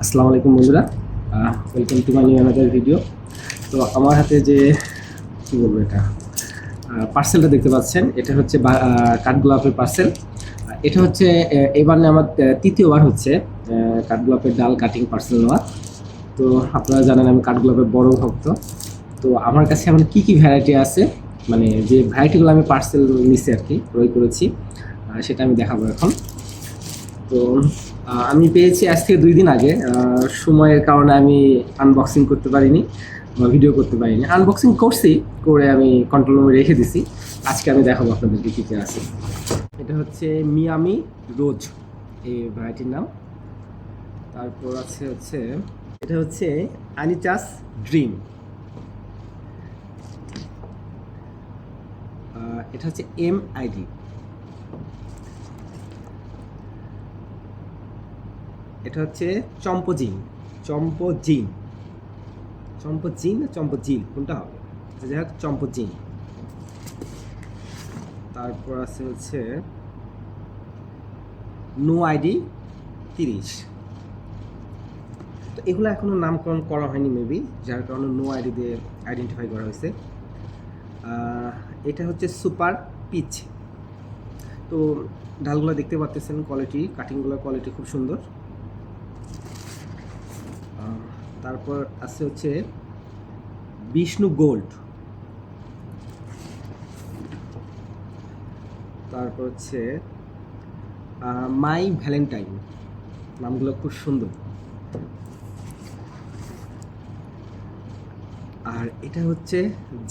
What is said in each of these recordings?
আসসালামু আলাইকুম বন্ধুরা, welcome to my new another video. তো আমার হাতে যে কী বলবো এটা পার্সেলটা দেখতে পাচ্ছেন, এটা হচ্ছে কাঠগোলাপের পার্সেল। এটা হচ্ছে এবার নিয়ে আমার তৃতীয়বার হচ্ছে কাঠগোলাপের ডাল কাটিং পার্সেল নেওয়া। তো আপনারা জানেন আমি কাঠগোলাপের বড় ভক্ত। তো আমার কাছে এমন কী কী ভ্যারাইটি আছে, মানে যে ভ্যারাইটিগুলো আমি পার্সেল নিছি আর কি ক্রয় করেছি, সেটা আমি দেখাবো এখন। তো আমি পেয়েছি আজ থেকে 2 দিন আগে। সময়ের কারণে আমি আনবক্সিং করতে পারিনি বা ভিডিও করতে পারিনি। আনবক্সিং করছি, করে আমি কন্ট্রোল রুমে রেখে দিছি। আজকে আমি দেখাবো আপনাদেরকে কী কী আছে। এটা হচ্ছে মিয়ামি রোজ, এই ভ্যারাইটির নাম। তারপর হচ্ছে এটা হচ্ছে আনিচাস ড্রিম। এটা হচ্ছে MID। এটা হচ্ছে চম্পোজিন। চম্পোজিন চম্পোজিন না চম্পোজিল, কোনটা হবে? যাই হোক, চম্পোজিন। তারপর হচ্ছে নো আইডি 30। তো এগুলো এখনও নামকরণ করা হয়নি মেবি, যার কারণে নো আইডি দিয়ে আইডেন্টিফাই করা হয়েছে। এটা হচ্ছে সুপার পিচ। তো ডালগুলো দেখতে পাচ্ছেন, কোয়ালিটি, কাটিংগুলোর কোয়ালিটি খুব সুন্দর। তারপর হচ্ছে বিষ্ণু গোল্ড। তারপর হচ্ছে মাই ভ্যালেন্টাইন। নামগুলো খুব সুন্দর। আর এটা হচ্ছে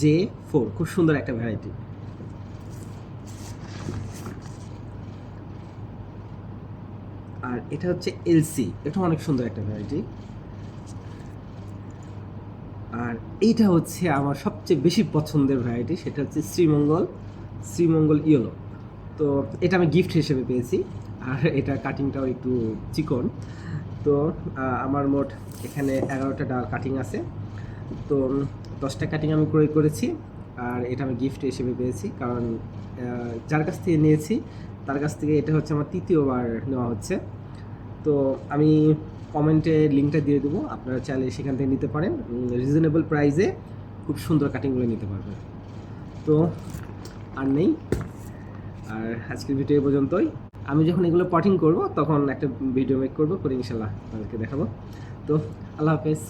J4, খুব সুন্দর একটা ভ্যারাইটি। আর এটা হচ্ছে LC, এটা অনেক সুন্দর একটা ভ্যারাইটি। আর এইটা হচ্ছে আমার সবচেয়ে বেশি পছন্দের ভ্যারাইটি, সেটা হচ্ছে শ্রীমঙ্গল ইয়েলো। তো এটা আমি গিফট হিসেবে পেয়েছি। আর এটা কাটিংটাও একটু চিকন। তো আমার মোট এখানে 11টা ডাল কাটিং আছে। তো 10টা কাটিং আমি ক্রয় করেছি, আর এটা আমি গিফট হিসেবে পেয়েছি। কারণ যার কাছ থেকে নিয়েছি তার কাছ থেকে এটা হচ্ছে আমার তৃতীয়বার নেওয়া হচ্ছে। তো আমি কমেন্টে লিঙ্কটা দিয়ে দেবো, আপনারা চাইলে সেখান থেকে নিতে পারেন। রিজনেবল প্রাইসে খুব সুন্দর কাটিংগুলো নিতে পারবেন। তো আর নেই, আর আজকের ভিডিও পর্যন্তই। আমি যখন এগুলো পটিং করব তখন একটা ভিডিও মেক করবো, করে ইনশাল্লাহ আপনাদেরকে দেখাবো। তো আল্লাহ হাফেজ।